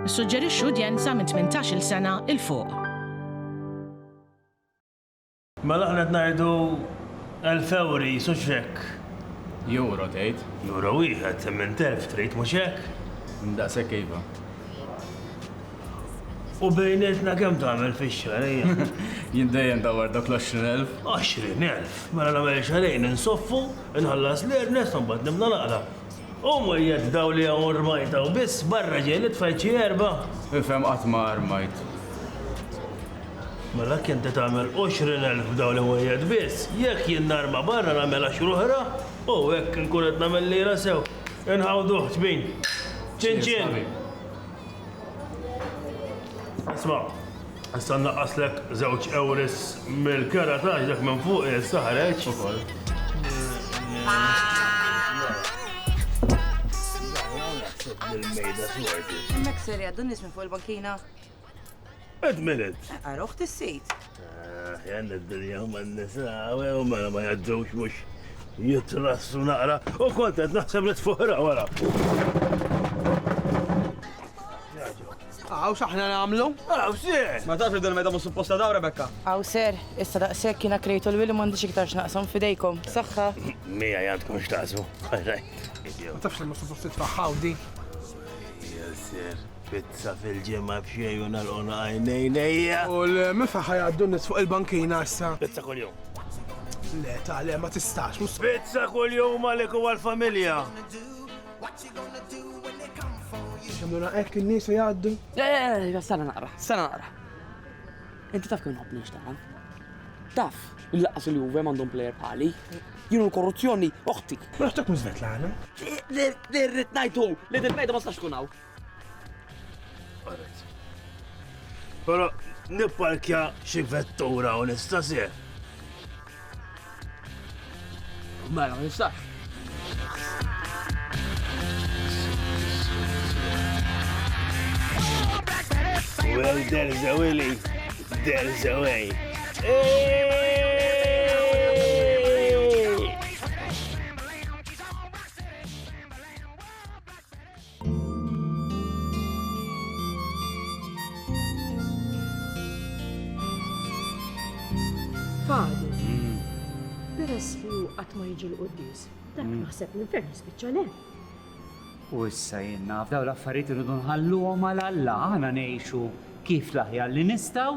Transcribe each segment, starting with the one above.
Issuġġerixxu udjenza minn 18-il sena il fuq. Mela aħna ngħidu 1000 euro suxek. Euro tgħid? Euro wieħed 8000 trid mhux hekk? Daqshekk iva. U bejnietna kemm tagħmel fix-xahar hija? Jien dejjem dawar dak l-20,000. 20,000. Mela nagħmel xahrejn insoffu, inħallas l-irnes u mbagħad nibda naqra. U mwejjed daw li hawn rmajta u biss barra ġejli tfajt xi erba'. Ifhem qatt ma armajt. Mela kien tagħmel 20,000 daw li mwejjed biss, jekk jien narma barra nagħmel għaxru oħra, u hekk inkun qed nagħmel lira sew. Inħawduh ġbin. Ċin. Isma', issa naqqaslek żewġ euros mill-karataġ dak minn fuq issa ħareġ. Ukoll. Hemmhekk ser jgħaddu nies minn fuq il-bankina. Adminet. Aruħ tissejt. Jan id-dinja ma n-nisa, u ma jaddux mux jitrassu naqra, u kontet naħseb li t-fuħra wara. Għaw xaħna namlu? Għaw, sir! Ma tafri dil-meda mus supposta daw, Rebecca? Aw ser, issa daqshekk kiena krejtu l-willi m'għandix iktar x'naqsam fidejkom. Saħħa. Mija jantkom xtaqsu. Ma tafx li mus supposta tfaħħaw di. Sir, pizza fil-ġemma bxej u nal-qona għajnejnejja. U l-mifa ħajaddu nis fuq il-bankina issa. Pizza kol-jum. Le, tale, ma tistax, mus. Pizza kol-jum għalek u għal-familja. Xamduna ekk il-nis jgħaddu? Sena naqra. Inti taf kien nħobb nixtaħan? Taf, il-laqas il-Juve mandum plejer bħali. Jienu l-korruzzjoni, oħti. Ma naħtak mux Svetlana? L-irrit najtu, l-irrit ma stax kunaw. Pero nipparkja xi vettura u nistasir. Mela, ma nistax. Well, there's a Willie, there's a way. Fadi, peress li qatt ma jiġi l-qudies, dak naħseb l-infern jispiċċa le. U issa jenna f'daw l-affarijiet irridu nħalluhom għal Alla, aħna ngħixu kif l-aħjar li nistgħu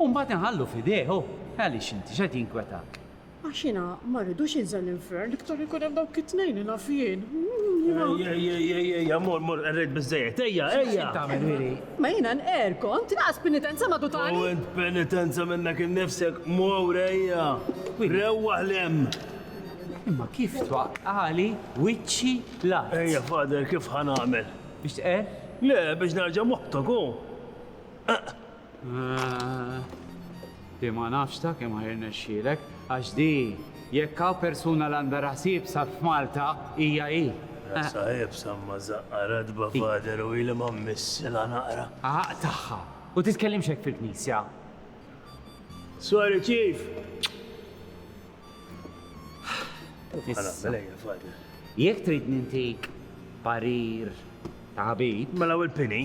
u mbagħad inħallu f'idejhu. Għaliex inti x'qed jinkwetak? Għax jiena ma rridux inżel l-infern iktar ikun hemm dawk it-tnejn naf jien. Mor, rrid bizzejet, ejja. Tagħmel Willy. Ma jiena nqerkom, tinqas penitenza ma U tutani. int penitenza minnek innifsek, mor, ejja. Rewwaħ lem. Imma kif twaqqali wiċċi la? Ejja, fader, kif ħanamel? Biex tqer? Le, biex narġa moħtok, u. Di ma nafx ta' kemm ħirnexxielek, għax di jekk hawn persuna l-għandha raħsib sa f'Malta hija hi. Saħib samma zaqqarat ba fader u ili ma missila naqra. Għaq tagħha u titkellimx hekk fil-Knisja. Sorry, Chief. Issa. Ejja, fader. Jekk trid nintik parir ta' ħabib, Mela u l-pini?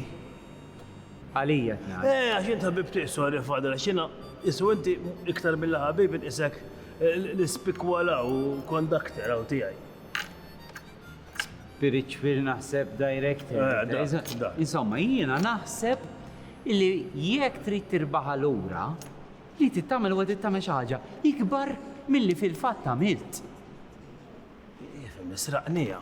għalija tnaqs. Għax int ħabib sorry, fader, għax jina, isu inti iktar mill-ħabib isek l-spikwala u kondakter għaw tijaj. Spiritual naħseb director. da. Insomma, jiena naħseb illi jekk trid tirbaħ lura li tittamel u tittamel xi ħaġa ikbar milli fil-fatt għamilt. Nisraqnija.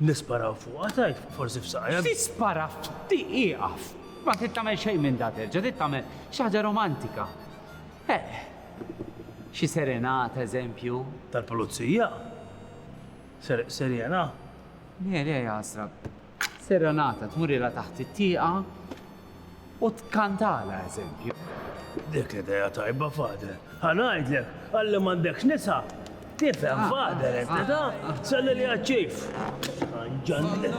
Nisparaw fuq għatajt, forsi f'saqja. Tispara f'tiqieqaf. Ma tittamel xejn minn da terġa' tittamel xi ħaġa romantika. Xi serenata eżempju. Tal-pulizija? Serjena? Le, jasra. Serenata tmurila taħt it-tieqa u tkantala eżempju. Dik l-ideja tajba, fader. Ħanajdlek, għalli m'għandekx nisa. Tifhem, fader, enti da? Salli li għadċif. Ġanni.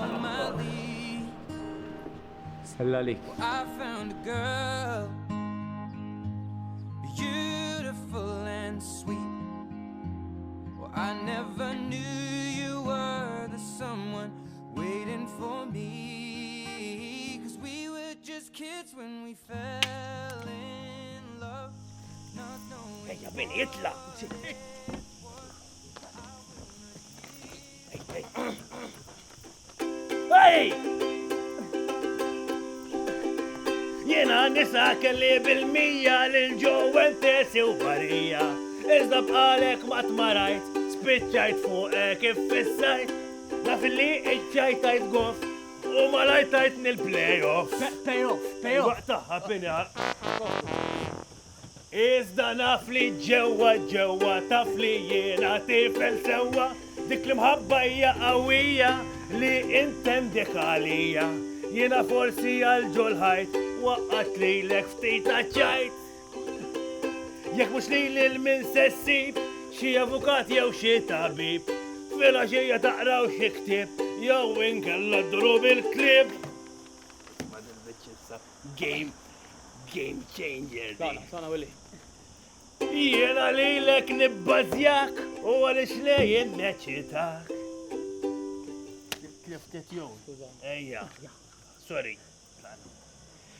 Sella lik. I found a girl, beautiful and sweet. Well, I never knew you were the someone waiting for me. 'Cause min jitla. Ej! Jena nisa kelli bil-mija l-ġowentesi u barija. Iżda bqalek ma tmarajt, spiċċajt fuqek iffissajt. Naf li iċċajtajt gof u ma lajtajt nil-playoff. Payoff. Waqtaħħa pinja. Iżda naf li ġewwa taf li jiena tifel sewwa. Dik l-mħabbajja qawwija li intendi għalija. Jiena forsi għal-ġolħajt waqqat li l-ek ftit ċajt. Jekk mux li l-min sessib, xie avukat jew xie tabib, fila xie taqraw xie ktib, jew inkella drub il-klib. Game changer di. Sana Willi. Jena li l-ek nibbazjak u għalix lejn neċitak. Kliftet jow. Ejja, sorry.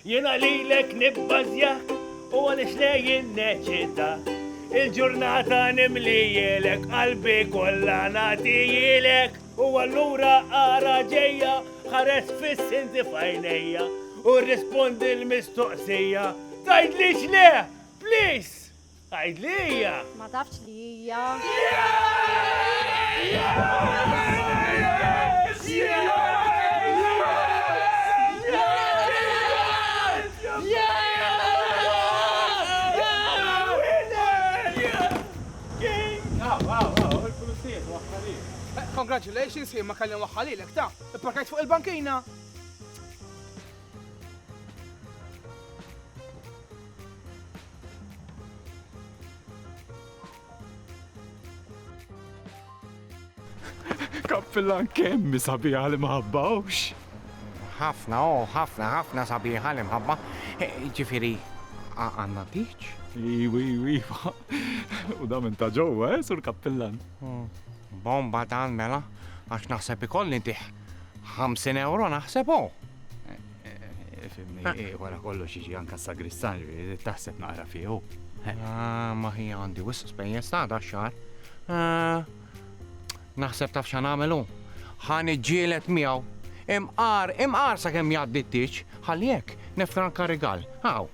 Jena li l-ek nibbazjak u għalix lejn neċitak. Il-ġurnata nimlijilek, qalbi kolla natijilek. U għallura għara ġeja, ħares fis-sinti fajnejja. U rispondi l-mistoqsija. Tajdlix le, please! Tajdlija! Ma tafx li hija. Congratulations, ma kalli waħħalilek ta' ipparkajt fuq il-bankina. Kappillan kemm sabiħa li maħabbawx. ħafna sabiħa li mħabba. Ġifiri, għanna biċ? Iwi, u da minn ta' ġowa, sur kappillan. Bomba dan mela, għax naħseb ikolli tiħ 50 euro naħsebu. Fimni, wara kollu xieġi anka sagristan, taħseb naqra fiħu. Ma hi għandi wis spejjeż ta' da xar. Naħseb taf xan għamelu. Ħani ġielet miegħu. Imqar sa' kem jaddittiċ, ħalli nefranka rigal. Għaw,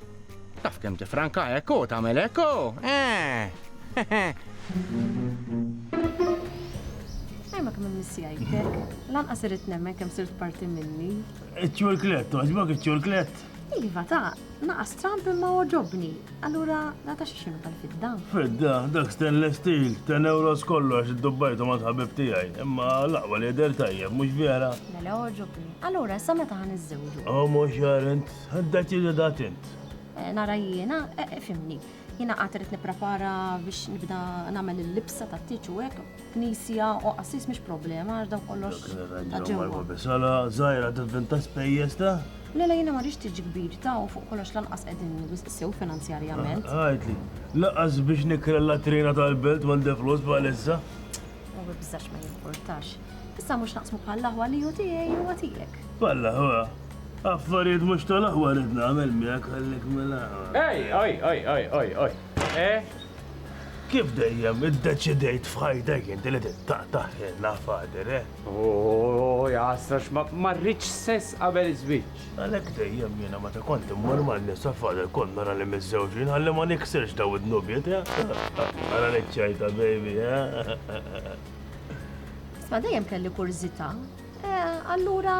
taf kem tifranka ekku, tamel ekku. Ma kemm missi għajtek, lanqas irid nemmen kemm sirt parti minni. Iċ-ċurklet, għaġbok iċ-ċurklet? Iva ta' naqas Trump imma oġobni. Allura nata xinu tal-fidda. Fidda, dak stainless steel, 10 euros kollox id-dubbajtu ma tħabib tijaj. Imma laqwa li jeder tajjeb, mux vera. Mela oġobni. Allura sa meta ħan iż-żewġu. Mux jarent, għaddaċi li datint. Nara jiena, fimni. Jiena għatrit niprepara biex nibda nagħmel il-libsa ta' tiċ u hekk, knisja u qassis mhix problema għax daw kollox ta' ġewwa. Sala żgħira tivvinta spejjeż ta'? Lela jiena ma rridx tiġi kbir ta' u fuq kollox lanqas qegħdin sew finanzjarjament. Għajtli, laqas biex nikra l-latrina tal-belt m'għandi flus bħalissa. U bizzax ma jimportax. Issa mhux naqsmu bħall-aħwa li hu tiegħi u tiegħek. Bħall-aħwa. Affarijiet mhux tal-aħwa rid nagħmel miegħek ħallek mill-aħwa. Oj. Kif dejjem iddeċidejt f'ħajtek inti li tittaqtaħ fader, Jastrax, ma rridx sess qabel iż-żwieġ. Għalhekk dejjem jiena meta kont immur man-nisa fader kont nara li miż-żewġin ħalli ma niksirx daw id-nubjiet, Ara niċċajta, baby, Isma' dejjem kelli kurżità. Allura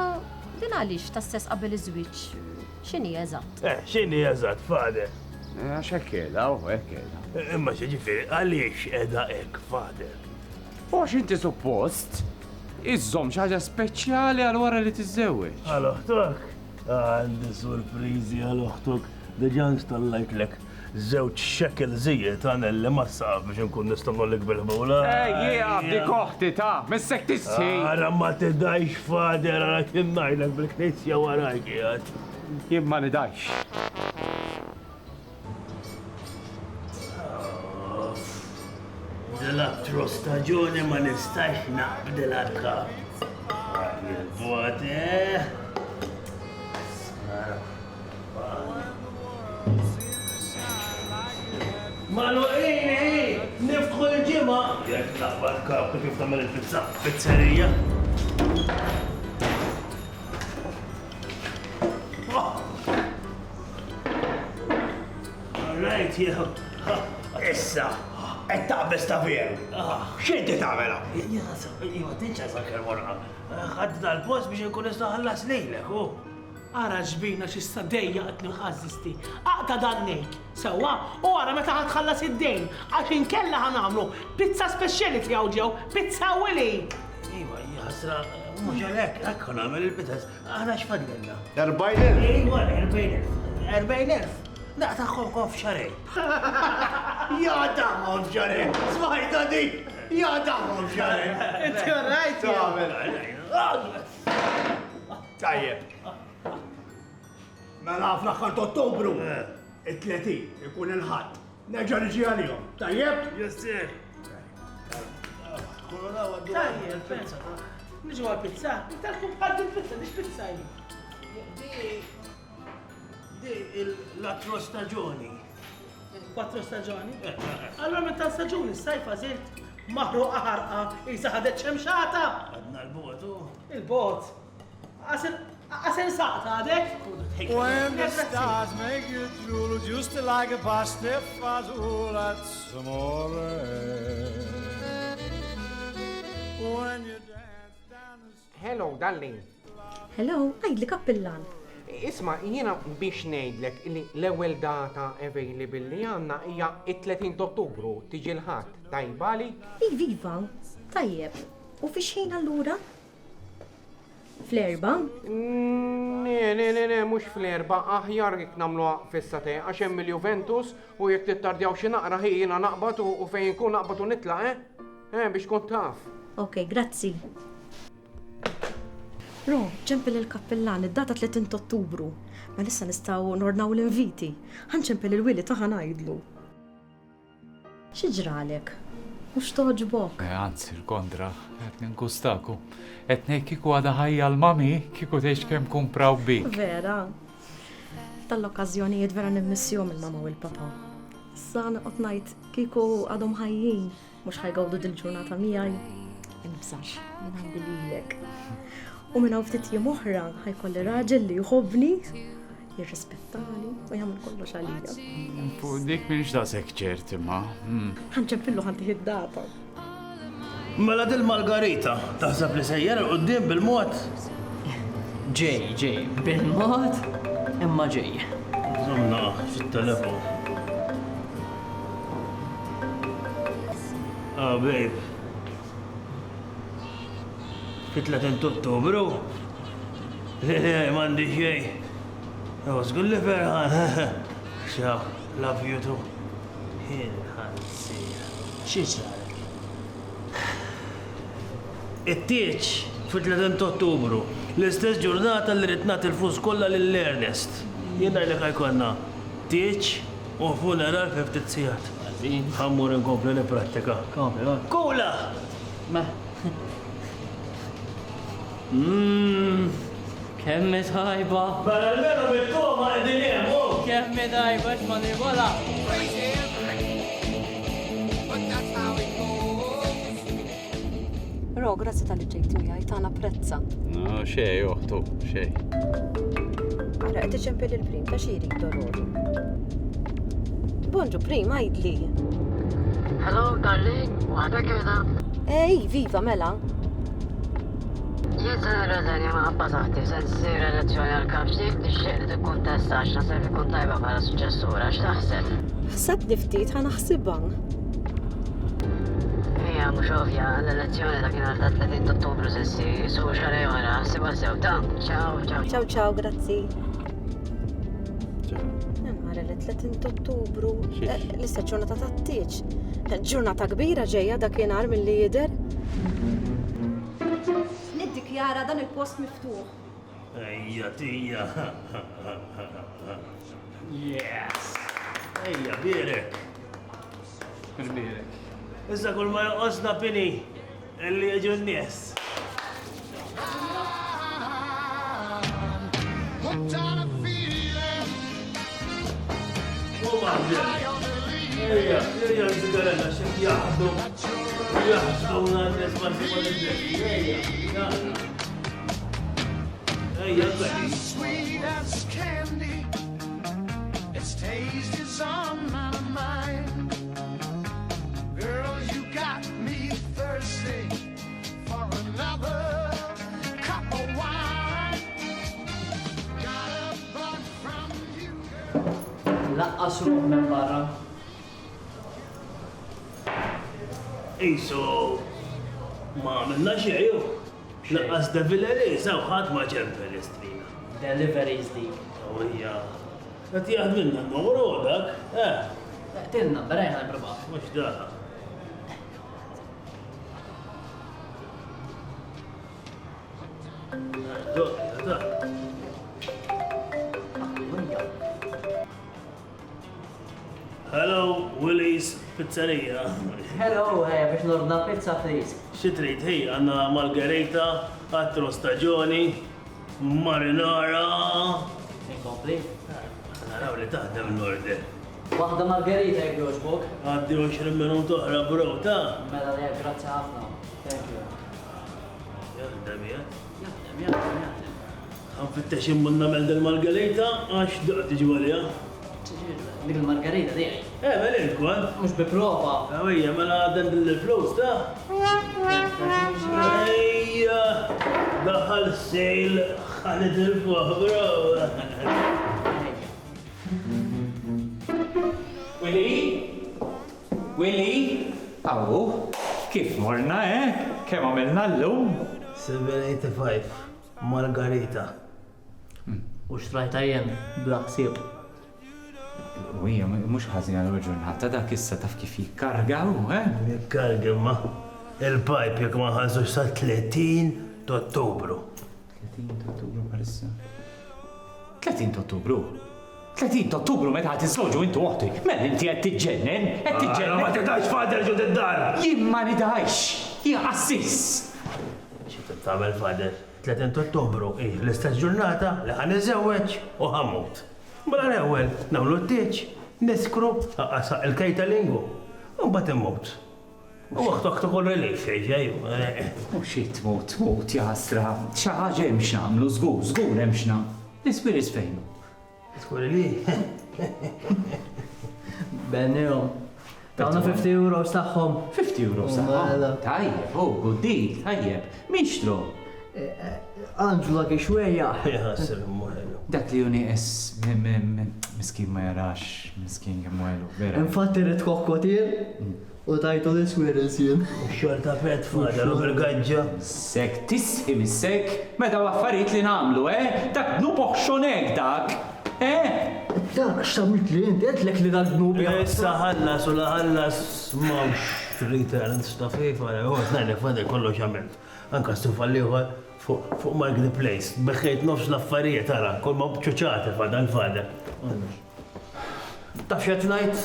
din għaliex tas-sess qabel iż-żwieġ x'inhi eżatt? X'inhi eżatt, fader? Għax ekkeda, ekkeda. Imma ġifieri għaliex qiegħda hekk, fader? Għax inti suppost iżżomm xi ħaġa speċjali għal wara li tiżżewweġ. Għal oħtok? Għandi surpriżi għal oħtok. Diġà installajtlek żewġ xekel żijiet għanelli ma saf biex nkun nistgħu nollek bil-ħbula. Għabdi koħti ta' missek tissi. Ara ma tidajx fader għara kien ngħidlek bil-knisja warajk jgħid. Jien ma nidajx. Dil-attru staġuni ma nistax naqbdil għal-kap. Il-voti. Maluqini! Jek naqbad kap kif tagħmel il-pizza pizzerija. Right, jew. Issa, qed taqbes ta' veru. X'inti tagħmilha? Iva, tinċa sakemm warqa. Ħadd dal-post biex inkun nista' ħallas lejlek, hu. Ara ġbina xista dejja qatlu ħazzisti. Aqta dannejk, sewa, u ara meta ħatħallas id-dejn, għax inkella ħanamlu pizza speciality għaw ġew, pizza willy. Iva, jasra, mhux għalhekk, hekk nagħmel il-pitas. Aħna x'fadlilna? 40,000. Iva, 40,000. 40,000. Daqtaħħom kof xarej. Ja daħħom xarej. Smajta di. Ja daħħom xarej. Inti rajt, Tajjeb. Mela fl-aħħar ta' Ottubru, it-30 ikun il-ħadd. Nerġa' niġi għalihom. Tajjeb? Jessir. Tajjeb, pizza. Niġu għal-pizza. Inta tkun bħal il-pizza, nix pizza Di l-4 staġuni. 4 staġuni? Allora meta staġuni, s-sajfa zilt maħru ħarqa, jisa ħadet ċemxata. Għadna l-botu. Il-bot. Għasen saqta għadek? When the stars make you drool, just like a pasta fazool, amore. When you dance down the street. Hello, darling. Hello, għajdli kappillan. Isma, jiena biex ngħidlek li l-ewwel data available li għandna hija it-30 Ottubru tiġi l-ħadd. Tajbali? Iviva, tajjeb. U fiex ħin allura? Fl-erba? Ne, mhux fl-erba, aħjar jekk nagħmluha fis-sate għax hemm il-Juventus u jekk tittardjaw xi naqra jiena naqbad u fejn nkun naqbad u nitlaq, biex kont taf. Ok, grazzi. Ro, ċempel il-kappellan id-data 30 Ottubru. Ma lissa nistgħu nornaw l-inviti. Ħanċempel il-wili taħan ngħidlu. X'ġralek? Mhux toġbok? Anzi, l-kontra, qed ninkustaku. Qed ngħid kieku għadha ħajja l-mami kieku tgħix kemm kumpraw bik. Vera. Tal-okkażjonijiet vera nimmissjom il-mama u l-papa. Issa noqgħod ngħid kieku għadhom ħajjin mhux ħajgawdu dil-ġurnata miegħi. Inbżax, jien għandi lilek. U minn ftit jiem oħra ħajkolli raġel li jħobbni, jirrispettani u jagħmel kollox għalija. Fuq dik m'iniex daqshekk ċert imma. Ħanċempillu ħanti id-data. Mela dil-Margarita, taħseb li sejjer qudiem bil-mod? Ġej, bil-mod imma ġej. Żomna fit-telefon. Babe. Fit-30 Ottubru? Mandi xej. Żgur li ferħan. Ciao, love you too. Xieċar? It-tieċ fit-30 Ottubru. L-istess ġurnata li ritnat il-flus kollha lill-Ernest. Jiena li ħajkonna tieċ u funeral fi ftit sigħat. Ħammur inkompli niprattika. Kula! Ma. Kemmi tajba. Bala l-menu bil-koma id-din jemmu. Kemmi tajba x'ma nibola. Ro, grazzi tal-li ġejt miegħi, tagħna prezza. No, xej, oħtu, xej. Ara qed iċempel il-prim ta' xi jrid dororu. Bonġu prim, għajdli. Hello, darling, waħda keda. Viva, mela. Jien se nirreżenja ma' ħabba taħti, se nsir elezzjoni għal-kap ġdid nixtieq li tikkuntesta għax naħseb ikun tajba bħala suċċessura, x'taħseb? Ħsebni ftit ħanaħsibha. Hija mhux ovvja, l-elezzjoni ta' kien ta' 30 Ottubru se ssir, su xarej wara, ħsibha sew ta' ciao. Ciao, grazzi. Nara l-30 Ottubru. Lista ġurnata tat-tieġ. Ġurnata kbira ġejja dakinhar milli jidher. Jara dan il-post miftuħ. Ejja, tija. Yes. Ejja, birek. Birek. Issa kull ma joqosna pini, illi jiġu n-nies. Ejja, n-sigarella xek jaħdu. Jaħsbuna n-nisma s-sima l-bdetti, ejja. Ejja, għalli. Sweet as candy, its taste is on my mind. Girl, you got me thirsty for another cup of wine. Got a bug from you, girl. Laqqas ruħ minn barra. Iso, ma minna xeju. Laqqas Devil Elisa u ħadd ma ġem Palestrina. Deliveries dik. Ija. Qed jaħdminna n-numru dak, Tilna, berajna n-probaħ. Mux daħa. Hello, Willie's Pizzeria. Hello, biex nordna pizza please. Xitrit, hi, għanna margarita, attro stagioni, marinara. Inkompli? Naraw li taħdem n-order. Waħda margarita jek joġbok. Għaddi 20 minut oħra bro, ta' Mela li grazzi ħafna. Thank you. Jahdem, Jahdem, jahdem. Għanfittex immunna mel del-margarita, għax daqt iġwalija. Dik il-margarita di għaj. Mela il-kwan. Mux bi prova. Għawija, mela għadden dil-flus, ta' Ejja, daħal sejl, ħanet il-fuq, bro. Willy? Awu, kif morna, Kem għamilna l-lum? 785, margarita. U xtrajta jen, bla ħsieb. Wija, mux ħazina l-ġurnata, dak issa taf kif jikkargaw, Jikkarga ma, il-pipe jek ma ħazux sa' 30 ta' Ottubru. 30 ta' Ottubru palissa. 30 ta' Ottubru? 30 ta' Ottubru meta ħat iżżewġu intu uħti. Mela inti qed tiġġennen, qed tiġġennen. Ma tidajx fader ġud id-dar. Jien ma nidajx, jien qassis. Xi tagħmel fader? 30 ta' Ottubru, l-istess ġurnata li ħan iżewweġ u ħammut. Bla l-ewwel nagħmlu t-tieġ, niskru, aqasa il-kejtalingu, u mbagħad immut. U waqtu kollu relief, ġejju. U xi tmut, jasra. Xi ħaġa hemm x'nagħmlu, żgur hemm x'nagħmlu. L-ispiris fejn? Skur li. Benjom. Tawna 50 euros taħħom. 50 euros taħħom? Tajjeb, good deal, tajjeb. Min xtru? Anġula kixweja. Jħassir muħelu. Dak li juni miskin ma jarax, miskin gemmuħelu, vera. Infatti rrit kokkotil u tajtu l-swiris jien. Xorta pet fadar u bil-għagġa. Sek tisħi missek, meta waffariet li namlu, Dak nuboħxonek dak, Dan xtamit li inti għedlek li dal-gnubi. Issa ħallas u laħallas mawx returns ta' FIFA, għot najlek fadar kollu xamilt. Anka stufa li fuq Marketplace, beħħejt nofx l-affarijiet ara, kol ma bċuċati fadar l-fadar. Taf xet najt?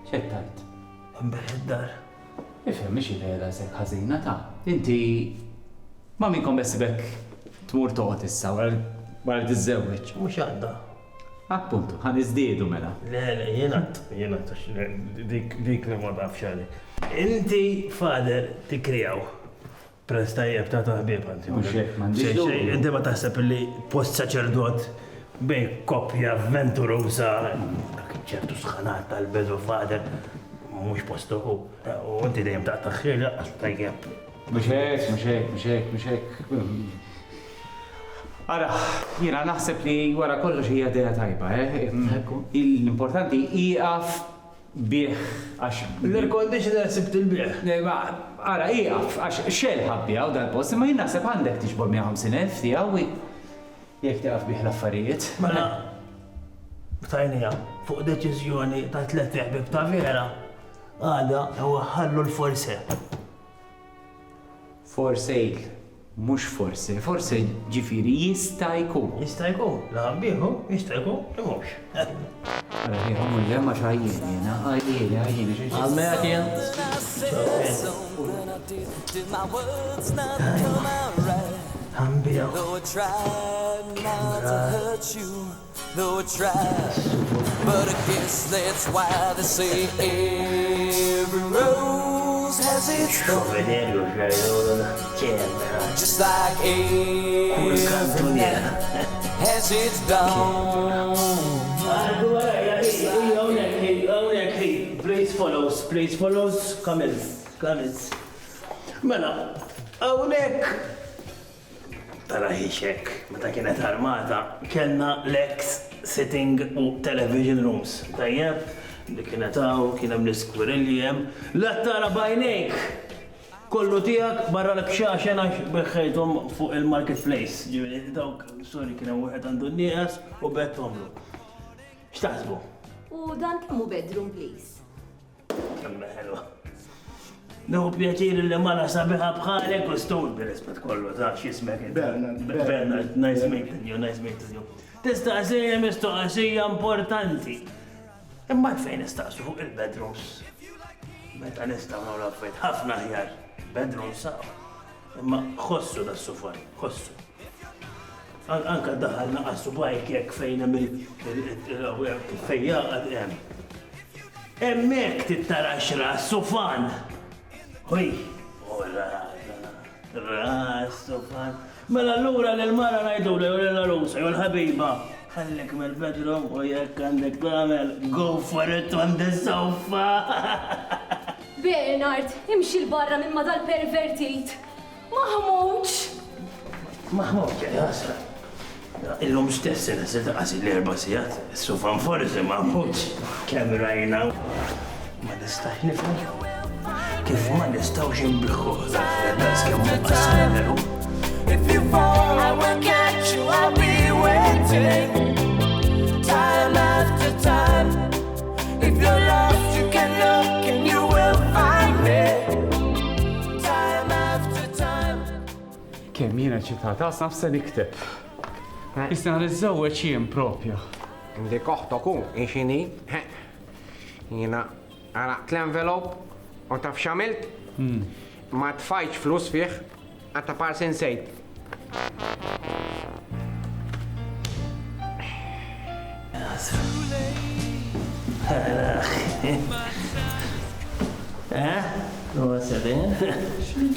Xet tajt? Mbeħed dar. Ifem, miex il-ħela sekk ħazina ta' inti ma minkom besibek tmur toqgħod issa wara tiżżewweġ. Mhux għandha. Appuntu, ħan iżdiedu mela. Le, jenat, dik li ma tafx għalik. Inti fader tikrijaw. Prestajjeb ta' taħbib għanti. Mhux hekk m'għandix dubju. Inti ma taħseb li post saċerdot bej koppja avventurusa, ċertu sħanat tal-bedu fader, mhux postuħu. U inti dejjem ta' taħħir laqqas tajjeb. Mhux hekk. Ara, jiena naħseb li wara kollox hija idea tajba, L-importanti iqaf bieħ għax. L-air-conditioner sibt il-bieħ. Ara, iqaf għax xel ħabbija u dal-post, ma jien naħseb għandek tixbor 150,000 tiegħu jekk taqaf bieħ l-affarijiet. Mela, tajnija, fuq deċiżjoni ta' 3 ħbib ta' vera, għada huwa ħallu l-forse. Forsejl. Mux forse ġifiri jista' jkun. Jista' jkun, laħbieħu, jista' jkun, imux. Għara ħiħom u l-lemma xajjien jena, għajjien. Għalmejak jien. Għambijaw. though it tries. But I guess that's why they say every rose has its thorn. Just like every night has its dawn. Please follows, come in. Mela, hawnhekk tara ħixek, meta kienet armata, kellna Lex sitting u television rooms. Tajjeb, li kienet hawn, kien hemm l-iskwirilli hemm, la tara bajnejk. Kollu tiegħek barra l-kxaxen għax beħħejthom fuq il-marketplace. Ġifieri dawk, sorry, kien hemm wieħed għandu n-nieqes u bettomlu. X'taħsbu? U dan kemm hu bedroom, please? Kemm ħelwa. Nuhu pjaċir li mara sabiħa bħalek u stol bil-rispet kollu ta' x'ismek. Bernard, nice meeting you. Tistaqsija mistoqsija importanti. Imma fejn nistaqsu fuq il-bedrooms. Meta nistgħu nagħmlu affarijiet ħafna aħjar. Bedrooms saw. Imma ħossu das-sufan, ħossu. Anka daħalna qassu bajk jekk fejn hemm il-fejjaqat hemm. Hemmhekk tittara x'ras sufan. Oj, ras, sofan. Mela allura l-mara ngħidu l-arusa, jew l-ħabiba. Ħallek mill-bedroom u jekk għandek tagħmel go for it on the sofa. Bernard, imxi l-barra minn ma dal-pervertit. Maħmudx. Maħmudx, jasra. Illum stess se taqasi l-erba' sigħat. Sufan forsi maħmudx. Kemm rajna. Ma nistax nifhem. Kif ma nistawx nbiħħu das kemm ma qasseru. If you fall, I will catch you, I'll be waiting. Time after time. If you're lost, you can look and you will find me. Time after time. Kemm jiena ċitata għas nafsa nikteb. Issa niżżewweġ jien propju. Dik oħtok hu, inxini? Jiena għalaqt l-envelop. U taf xamilt? Ma tfajċ flus fih, għatta parsin sejt. U għasadin?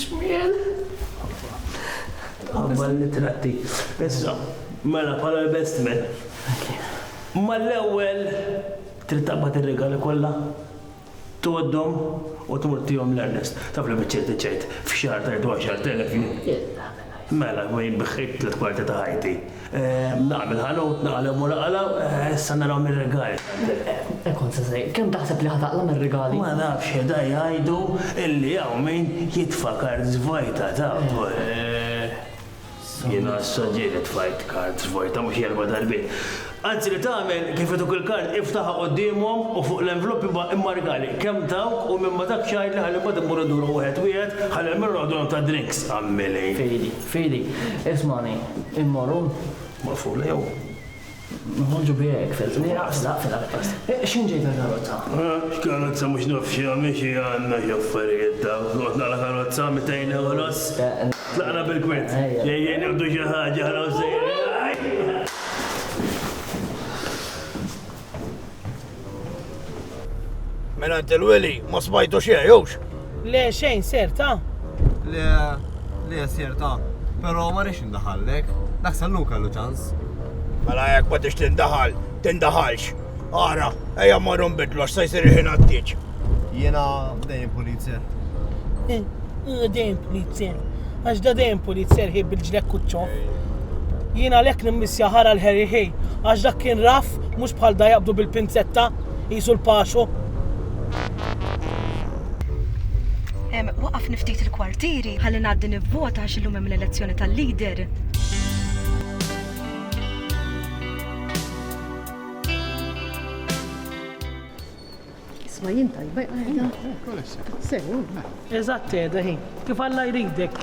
Xmiel? Għabbal nitratti. Issa, mela pala l-bestment. Ma l-ewel trid taqbad ir-regali kollha. Toddom u tmurtihom l-Ernest. Taf li biċċiet ċejt f'xahar ta' 12,000. Mela, ma jibbeħħejt 3 kwarti ta' ħajti. Naqbel ħanut, naqlem u laqalaw, issa naraw mir-regali. Ekon sej, kemm taħseb li ħataqla mir-regali? Ma nafx da jgħidu illi hawn min jitfa' kart żvajta ta' jiena s-soġġieli tfajt kart żvajta mhux jerba' darbiet. Anzi li tagħmel kif ituk il-kart iftaħha qudiemhom u fuq l-enveloppi imma regali. Kemm dawk u minn ma dak xahar li ħalli mbagħad immur iduru wieħed ħalli mirrodhom ta' drinks għammili. Fidi, ismani, immorru. Marfula jew. Nħolġu bijek fil-niraqsla fil-għarqas. X'inġej tal-karozza? X'karozza mhux nafxija miexi għandna x'affarijiet daw. Noqgħod nagħla karozza 200 euros. Tlaqna bil-kwint. Jejjin iħdu xi ħaġa ħalaw sejjer. Mela inti l-Willy, ma smajtu xejn jowx? Le xejn serta? Le serta, però ma rix indaħallek. Dak sallu kellu ċans. Mela jekk ma tix tindaħalx. Ara, ejja marru nbidlu għax se jsir ħin għattiġ. Jiena dejjem pulizzer. Dejjem pulizzer. Għax da dejjem pulizzer ħib il-ġlek kuċċof. Jiena lek nimmissja ħara l-Harry Hay, għax dak kien raf mhux bħal da jaqbdu bil-pinzetta, jisu l-paxu. Waqaf niftit il-kwartieri ħalli ngħaddi nivvota għax illum hemm l-elezzjoni tal-lider. Isma' jien tajba sew. Eżatt qiegħda ħin, kif Alla jridek.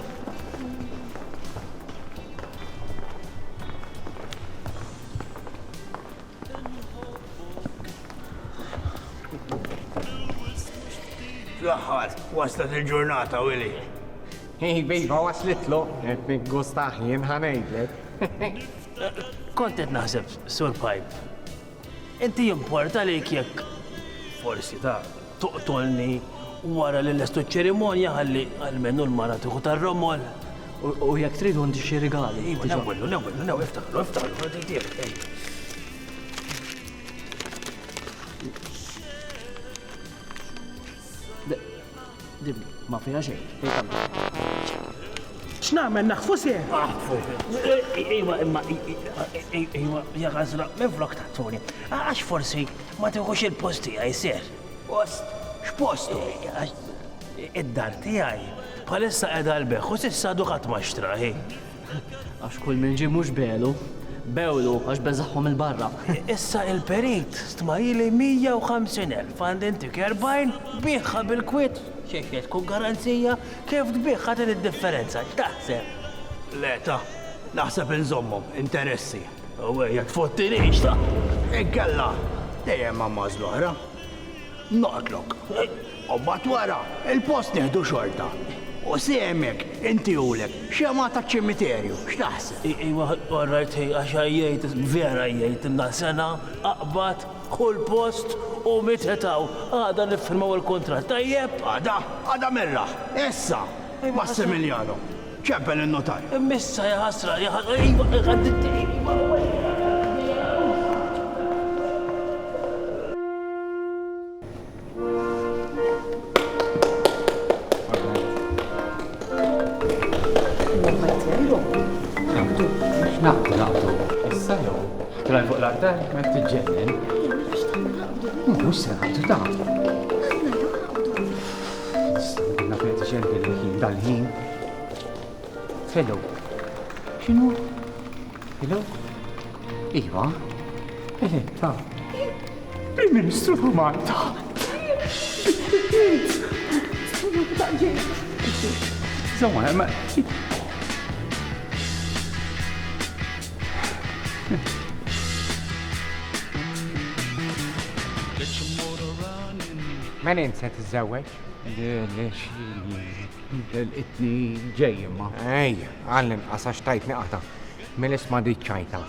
Fl-aħħar, waslet il-ġurnata, Willy. Bejba waslitlu, qed nikgustaħ jien ħanejdlek. kontet naħseb Sur Pipe. Inti importa li jekk forsi ta' toqtolni wara li l-estu ċerimonja ħalli għal-menu l-mara tiħu tar-romol. U jekk tridu għandi xi rigali. Nawellu, iftaħlu, Dibni, ma fina xejn. X'nagħmel naħfu sew? Iwa, imma jekk għażla minflok tattuni. Għax forsi ma tieħux il-post tiegħi ser. Post? X'postu? Id-dar tiegħi bħalissa qiegħda l-beħ u s'issa qatt ma xtraħi. Għax kull minn ġie mhux belu, bewlu għax beżaħħom il-barra. Issa il-perit stmajili 150,000 għand inti 40 biħħa bil-kwit. Xejn tkun garanzija kif tbiħħa il-differenza. X'taħseb? Leta, naħseb inżommhom interessi. U jekk tfottinix ta' Ikkella, dejjem ma' mażlu oħra. Noqtlok. U bat wara, il-post nieħdu xorta. U semek, inti ulek, xema ta' ċimiterju, x'taħseb? Iwa, orrajt, għax jgħid, vera jgħid, inna sena, aqbad, kull post u mitħetaw. Għada nifirmaw il-kontrat, tajjeb? Għada mirra, issa, Massimiliano, ċeppel il-notar. Missa jaħasra, iwa, għadditti, iwa, Naqdu. Issa jew. Tlaj fuq l-artar, ma tiġġennen. Mhux se naqdu ta'. Għandna fejn tiġġennen il-ħin dal-ħin. Hello. X'inhu? Hello? Iva. Eletta. Prim Ministru ta' Malta. Insomma, ma Ma ninsa t-żawweġ? L-itni ġejjimma. Ej, għallin, għasax tajtni għata. Mill-isma diċċajta.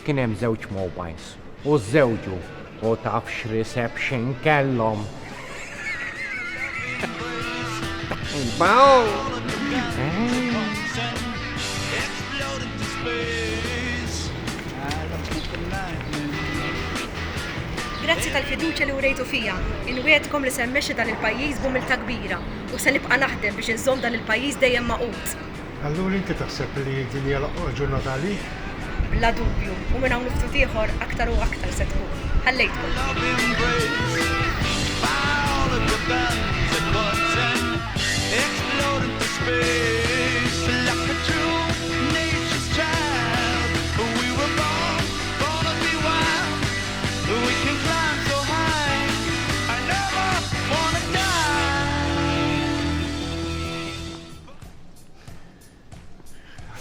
Kien hemm żewġ mobiles. U żewġu. U taf x'reception kellhom. Baw! Grazzi tal-fiduċa li urejtu fija. Inwietkom li semmexxi dan il-pajjiż b'umilta kbira u se nibqa' naħdem biex inżomm dan il-pajjiż dejjem maqut. Allura inti taħseb li din hija l-aqwa ġurnata għalik? Bla dubju, u minn hawn ftit ieħor aktar u aktar se tkun. Ħallejtkom.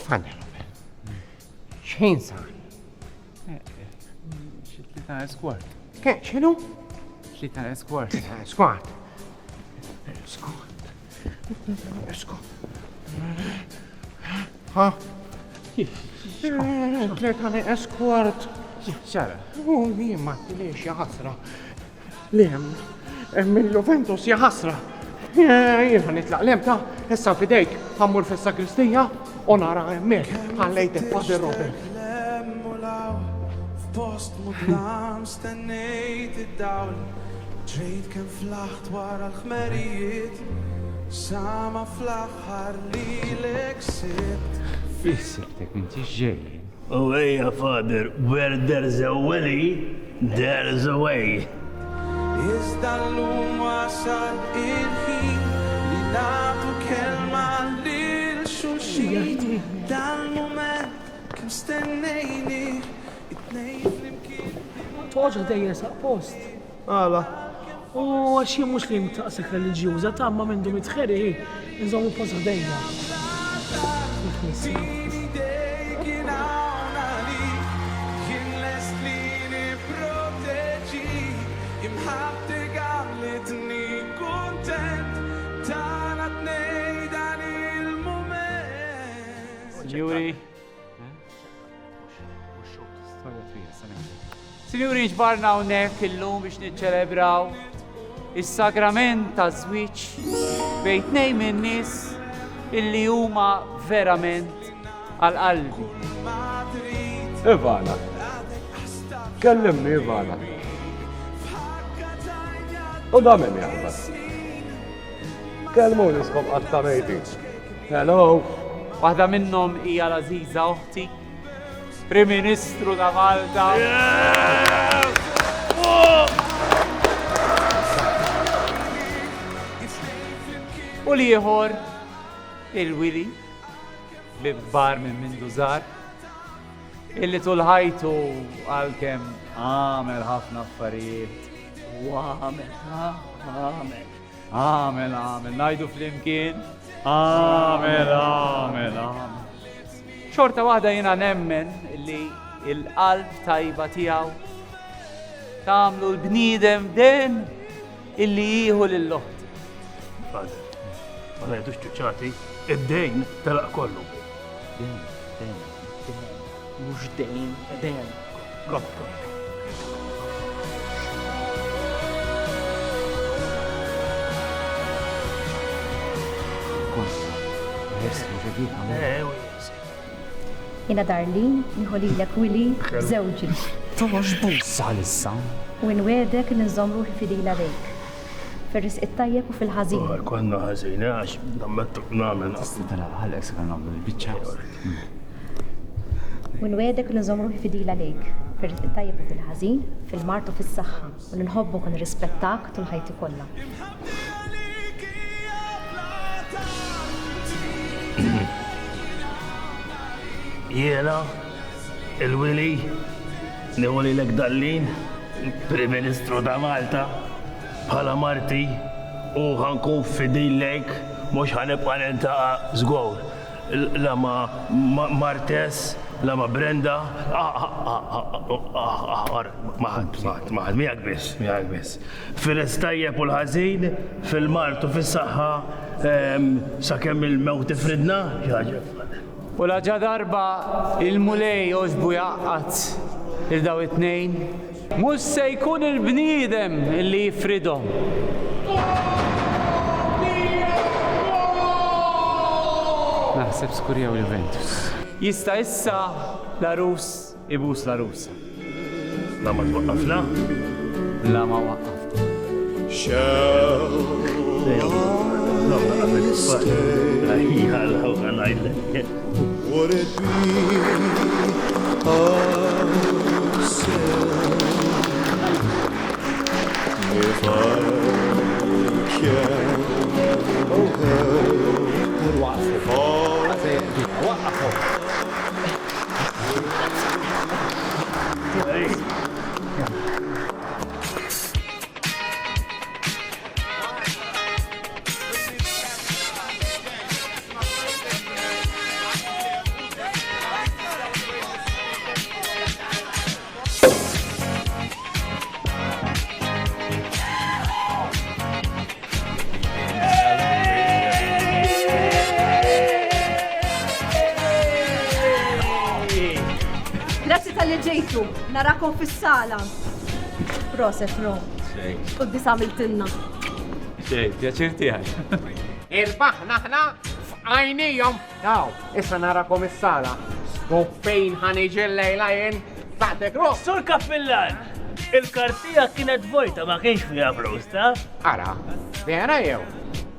Fadel, xejn sar? Xitlita eskwart. Ke, xinu? Xitlita eskwart. Eskwart. Ha? Tlet għali eskwart. ċara. U jimma, lix jaħasra. Lem, mill-Juventus jaħasra. Jien nitlaq lem ta' issa fidejk, ħammur fis-sakristija u nara hemmhekk ħallejtek Fader Robert. F'post mudlam stennejt id-dawl. Ġejt kien flaħt wara l-ħmerijiet. Sama fl-aħħar lilek sibt. Fissibtek inti ġejjin. Oh, yeah, Father, where there's a willy, there's a way. Iżda l-lum wasal il-ħin li nagħtu kelma lil xulxin. Dal-mument kemm stennejni it-tnejn flimkien. Toġa dejja saq post. Għala. U għax jien mhux li mtaqsek reliġjuża ta' ma minn dum itħeri nżommu post ħdejja. Juri. Sinjuri ġbarna hawnhekk illum biex niċċelebraw is-sagrament ta' żwieġ bejn tnejn min-nies illi huma verament għal-qalbi. Ivana. Kellimni Ivana. U da min jaħbas. Kelmu niskom qatta mejti. Hello. Waħda minnhom hija l-Aziza oħti, Prim Ministru ta' Malta. U l-ieħor il-Willy bibbar minn mindu żgħar illi tul ħajtu għalkemm għamel ħafna affarijiet. Għamel, ngħidu flimkien. Għamel. Xorta waħda jiena nemmen li il-qalb tajba tiegħu tagħmlu l-bniedem den illi jieħu lill-loħt. Fader, ma ngħidux ċuċċati, id-dejn telaq kollu. Dejn. Mhux dejn. Kopka. Jena Darlin, nħolilek Willy, żewġi. Toħx bussa lissa. U nwedek ninżomm ruħi fidila lejk. Fir-risq it-tajjeb u fil-ħażin. Konna ħażin, għax dammettu nagħmel. Ħallek se kan nagħmlu l-biċċa. U nwedek ninżomm ruħi fidila lejk. Fir-risq it-tajjeb u fil-ħażin, fil-mart u fis-saħħa. U ninħobbok u nirrispettak tul ħajti kollha. Jena, il-Willy, nħolilek Darlin, Prim Ministru ta' Malta, bħala marti, u ħankun fidilek, mux ħanibqa nintaqa żgur. La ma Martes, la ma Brenda, maħad, miħak bis. Fil-istajjeb u l-ħazin, fil-mart u fil-saħħa, sakemm il-mewt ifridna, ħaġa. U laġa darba il-mulej oġbu jaqqat il-daw it-tnejn, mhux se jkun il-bniedem illi jifridhom. Naħseb skurjaw Juventus. Jista' issa l-arus ibus l-arusa. La ma twaqqafna? La ma waqqaf. Would it be a sin if I can Grazzi tal-li ġejtu, narakom fis-sala. Proset, Ro. U d-disamiltinna. Xej, pjaċir tiegħek. Irbaħna ħna f'għajnijhom. Daw, issa narakom is-sala. U fejn ħaniġi l-lejla jien? Taħtek Ro. Sur Kappillan, il-kartija kienet vojta ma kienx fiha flus, ta'? Ara, vera jew.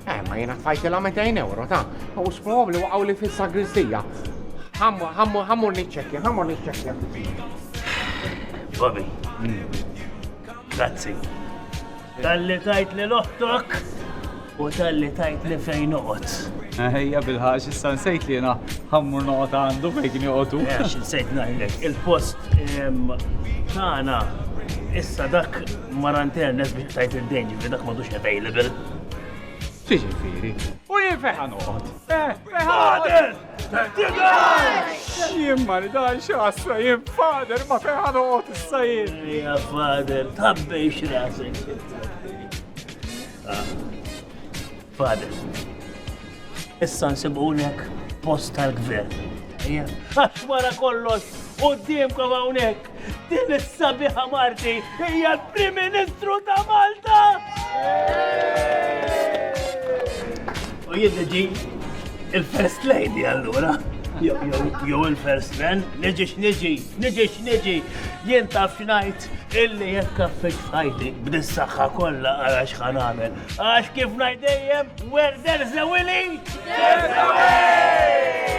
Ma jiena tfajtilha 200 euro, ta' u sprovli waqgħu li fis-sagristija. Ħammur niċċekkja. Bobby, grazzi. Talli tajt li l-oħtok u talli tajt li fejn noqgħod. Ejja bil-ħax issa nsejt li jiena ħammur noqgħod għandu fejn kien joqgħodu. Għax insejt ngħidlek, il-post tagħna issa dak maranternes biex tajt id-dejn ġifieri dak m'għadux available. Ġifieri. U jien fejn ħanoqgħod? Fader! Jien ma nidax għassa, jien fader ma fejn ħanoqgħod issa jien. Ja fader, tabbejx rasek. Fader, issa nsibqulek post tal-gvern. Għax wara kollox qudiemkom hawnhekk din is-sabiħa Marti hija l-Prim Ministru ta' Malta! U jien niġi il-First Lady allura. Jew il-First Man, niġi. Jien taf x'ngħid illi jekk kaffeġ f'ħajti b'dis-saħħa kollha ara x'ħan nagħmel. Għax kif ngħid dejjem where there's a Willy, there's a way!